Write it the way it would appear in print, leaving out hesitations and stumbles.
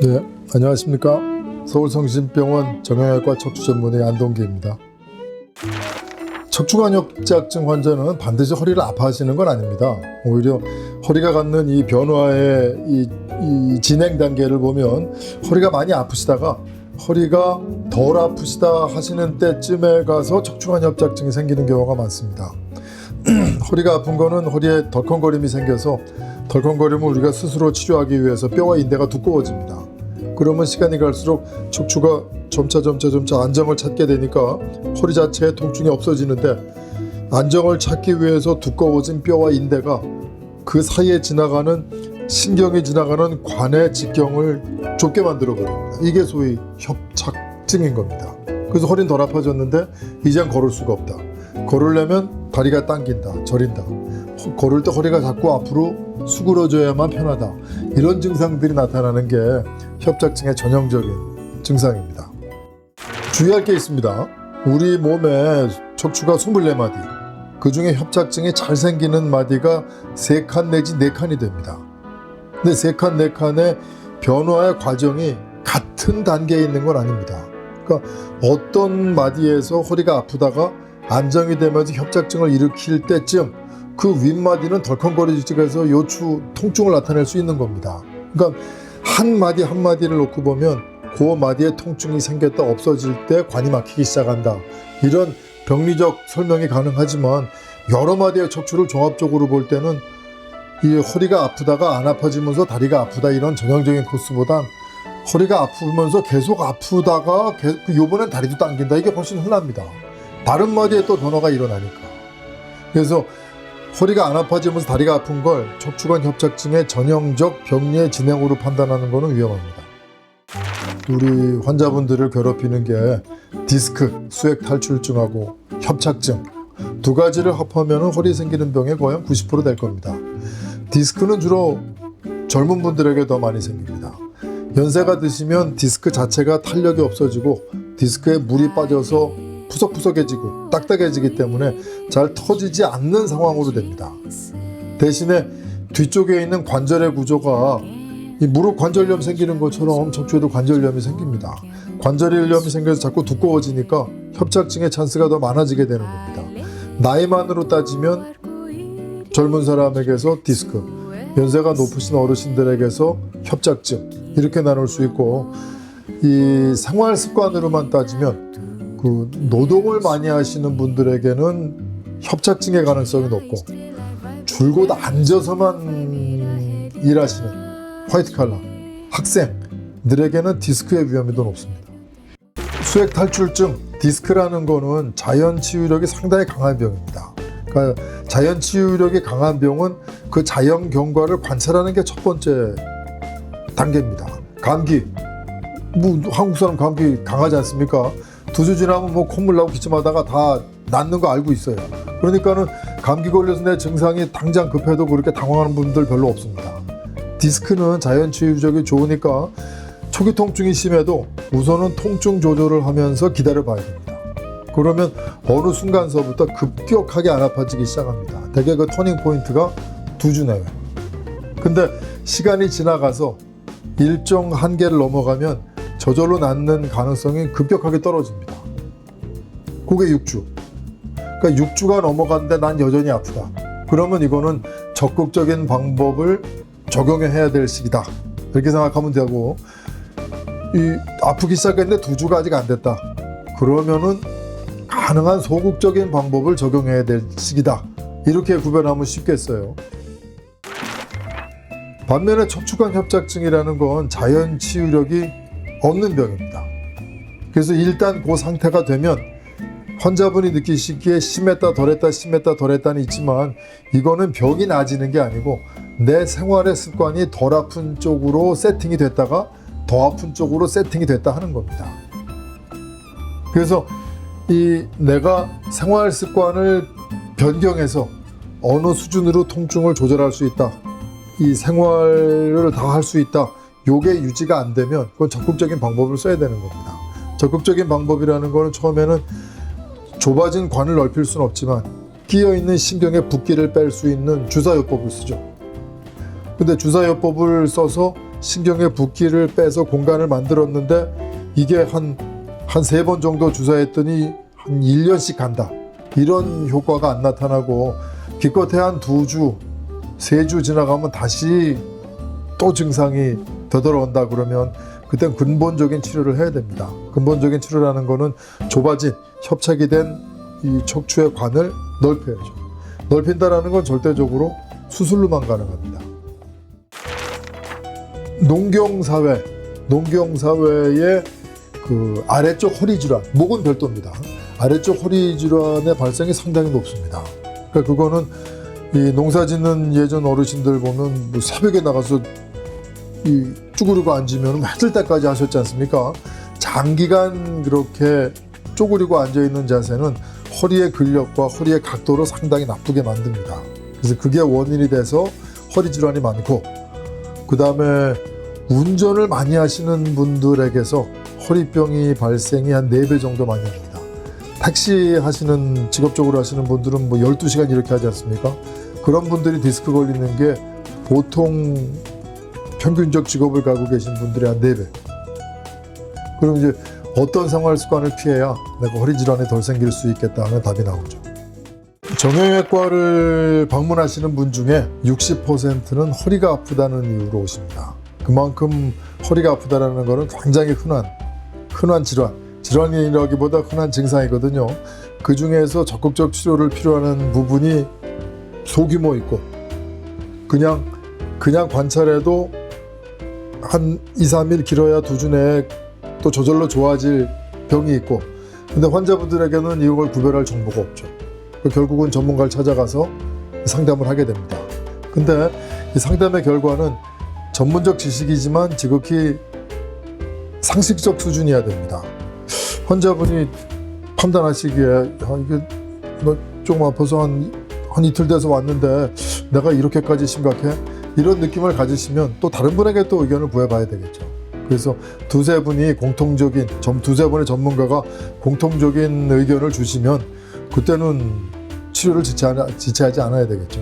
네, 안녕하십니까. 서울성심병원 정형외과 척추전문의 안동기입니다. 척추관 협착증 환자는 반드시 허리를 아파하시는 건 아닙니다. 오히려 허리가 갖는 이 변화의 이 진행 단계를 보면 허리가 많이 아프시다가 허리가 덜 아프시다 하시는 때쯤에 가서 척추관 협착증이 생기는 경우가 많습니다. 허리가 아픈 거는 허리에 덜컹거림이 생겨서 덜컹거림을 우리가 스스로 치료하기 위해서 뼈와 인대가 두꺼워집니다. 그러면 시간이 갈수록 척추가 점차 안정을 찾게 되니까 허리 자체의 통증이 없어지는데, 안정을 찾기 위해서 두꺼워진 뼈와 인대가 그 사이에 지나가는 신경이 지나가는 관의 직경을 좁게 만들어 버립니다. 이게 소위 협착증인 겁니다. 그래서 허리는 덜 아파졌는데 이젠 걸을 수가 없다. 걸으려면 다리가 당긴다, 저린다. 걸을 때 허리가 자꾸 앞으로 수그러져야만 편하다. 이런 증상들이 나타나는 게 협착증의 전형적인 증상입니다. 주의할 게 있습니다. 우리 몸에 척추가 24마디, 그 중에 협착증이 잘 생기는 마디가 3칸 내지 4칸이 됩니다. 근데 3칸, 4칸의 변화의 과정이 같은 단계에 있는 건 아닙니다. 그러니까 어떤 마디에서 허리가 아프다가 안정이 되면서 협착증을 일으킬 때쯤 그 윗마디는 덜컹거리지면서 요추 통증을 나타낼 수 있는 겁니다. 그러니까 한 마디 한 마디를 놓고 보면 그 마디에 통증이 생겼다 없어질 때 관이 막히기 시작한다. 이런 병리적 설명이 가능하지만 여러 마디의 척추를 종합적으로 볼 때는 이 허리가 아프다가 안 아파지면서 다리가 아프다, 이런 전형적인 코스보단 허리가 아프면서 계속 아프다가 요번엔 다리도 당긴다, 이게 훨씬 흔합니다. 다른 마디에 또 변화가 일어나니까. 그래서 허리가 안 아파지면서 다리가 아픈 걸 척추관 협착증의 전형적 병리의 진행으로 판단하는 것은 위험합니다. 우리 환자분들을 괴롭히는 게 디스크, 수액 탈출증하고 협착증 두 가지를 합하면 허리 생기는 병의 거의 한 90% 될 겁니다. 디스크는 주로 젊은 분들에게 더 많이 생깁니다. 연세가 드시면 디스크 자체가 탄력이 없어지고 디스크에 물이 빠져서 푸석푸석해지고 딱딱해지기 때문에 잘 터지지 않는 상황으로 됩니다. 대신에 뒤쪽에 있는 관절의 구조가 이 무릎 관절염 생기는 것처럼 척추에도 관절염이 생깁니다. 관절염이 생겨서 자꾸 두꺼워지니까 협착증의 찬스가 더 많아지게 되는 겁니다. 나이만으로 따지면 젊은 사람에게서 디스크, 연세가 높으신 어르신들에게서 협착증, 이렇게 나눌 수 있고, 이 생활 습관으로만 따지면 그 노동을 많이 하시는 분들에게는 협착증의 가능성이 높고, 줄곧 앉아서만 일하시는 화이트 칼라 학생들에게는 디스크의 위험이 더 높습니다. 수액 탈출증, 디스크라는 거는 자연 치유력이 상당히 강한 병입니다. 그러니까 자연 치유력이 강한 병은 그 자연 경과를 관찰하는 게 첫 번째 단계입니다. 감기, 한국 사람 감기 강하지 않습니까? 2주 지나면 콧물 나고 기침하다가 다 낫는 거 알고 있어요. 그러니까는 감기 걸려서 내 증상이 당장 급해도 그렇게 당황하는 분들 별로 없습니다. 디스크는 자연 치유력이 좋으니까 초기 통증이 심해도 우선은 통증 조절을 하면서 기다려 봐야 됩니다. 그러면 어느 순간서부터 급격하게 안 아파지기 시작합니다. 대개 그 터닝 포인트가 2주 내외. 근데 시간이 지나가서 일정 한계를 넘어가면 저절로 낫는 가능성이 급격하게 떨어집니다. 그게 6주. 그러니까 6주가 넘어갔는데 난 여전히 아프다. 그러면 이거는 적극적인 방법을 적용해야 될 시기다, 이렇게 생각하면 되고, 아프기 시작했는데 2주가 아직 안 됐다. 그러면은 가능한 소극적인 방법을 적용해야 될 시기다, 이렇게 구별하면 쉽겠어요. 반면에 척추관 협착증이라는 건 자연 치유력이 없는 병입니다. 그래서 일단 그 상태가 되면 환자분이 느끼시기에 심했다 덜했다 심했다 덜했다는 있지만, 이거는 병이 나아지는 게 아니고 내 생활의 습관이 덜 아픈 쪽으로 세팅이 됐다가 더 아픈 쪽으로 세팅이 됐다 하는 겁니다. 그래서 내가 생활 습관을 변경해서 어느 수준으로 통증을 조절할 수 있다, 이 생활을 다 할 수 있다, 요게 유지가 안 되면 그건 적극적인 방법을 써야 되는 겁니다. 적극적인 방법이라는 거는 처음에는 좁아진 관을 넓힐 수는 없지만 끼어있는 신경의 붓기를 뺄 수 있는 주사요법을 쓰죠. 근데 주사요법을 써서 신경의 붓기를 빼서 공간을 만들었는데 이게 한 3번 정도 주사했더니 한 1년씩 간다. 이런 효과가 안 나타나고 기껏해 한 2주, 3주 지나가면 다시 또 증상이 되돌아온다 그러면 그땐 근본적인 치료를 해야 됩니다. 근본적인 치료라는 거는 좁아진 협착이 된 이 척추의 관을 넓혀야죠. 넓힌다라는 건 절대적으로 수술로만 가능합니다. 농경사회의 그 아래쪽 허리 질환, 목은 별도입니다. 아래쪽 허리 질환의 발생이 상당히 높습니다. 그러니까 그거는 이 농사 짓는 예전 어르신들 보면 뭐 새벽에 나가서 이 쭈그리고 앉으면 해 뜰 때까지 하셨지 않습니까? 장기간 그렇게 쪼그리고 앉아 있는 자세는 허리의 근력과 허리의 각도를 상당히 나쁘게 만듭니다. 그래서 그게 원인이 돼서 허리 질환이 많고, 그 다음에 운전을 많이 하시는 분들에게서 허리병이 발생이 한 4배 정도 많이 합니다. 택시 하시는, 직업적으로 하시는 분들은 뭐 12시간 이렇게 하지 않습니까? 그런 분들이 디스크 걸리는 게 보통 평균적 직업을 가지고 계신 분들의 한 4배. 그럼 이제 어떤 생활 습관을 피해야 내가 허리 질환이 덜 생길 수 있겠다 하는 답이 나오죠. 정형외과를 방문하시는 분 중에 60%는 허리가 아프다는 이유로 오십니다. 그만큼 허리가 아프다는 것은 굉장히 흔한 질환이라기보다 흔한 증상이거든요. 그 중에서 적극적 치료를 필요하는 부분이 소규모 있고, 그냥 관찰해도 한 2, 3일 길어야 2주 내에 또 저절로 좋아질 병이 있고, 근데 환자분들에게는 이걸 구별할 정보가 없죠. 결국은 전문가를 찾아가서 상담을 하게 됩니다. 근데 이 상담의 결과는 전문적 지식이지만 지극히 상식적 수준이어야 됩니다. 환자분이 판단하시기에 이게 너 조금 아파서 한 이틀 돼서 왔는데 내가 이렇게까지 심각해? 이런 느낌을 가지시면 또 다른 분에게 또 의견을 구해봐야 되겠죠. 그래서 두세 분의 전문가가 공통적인 의견을 주시면 그때는 치료를 지체하지 않아야 되겠죠.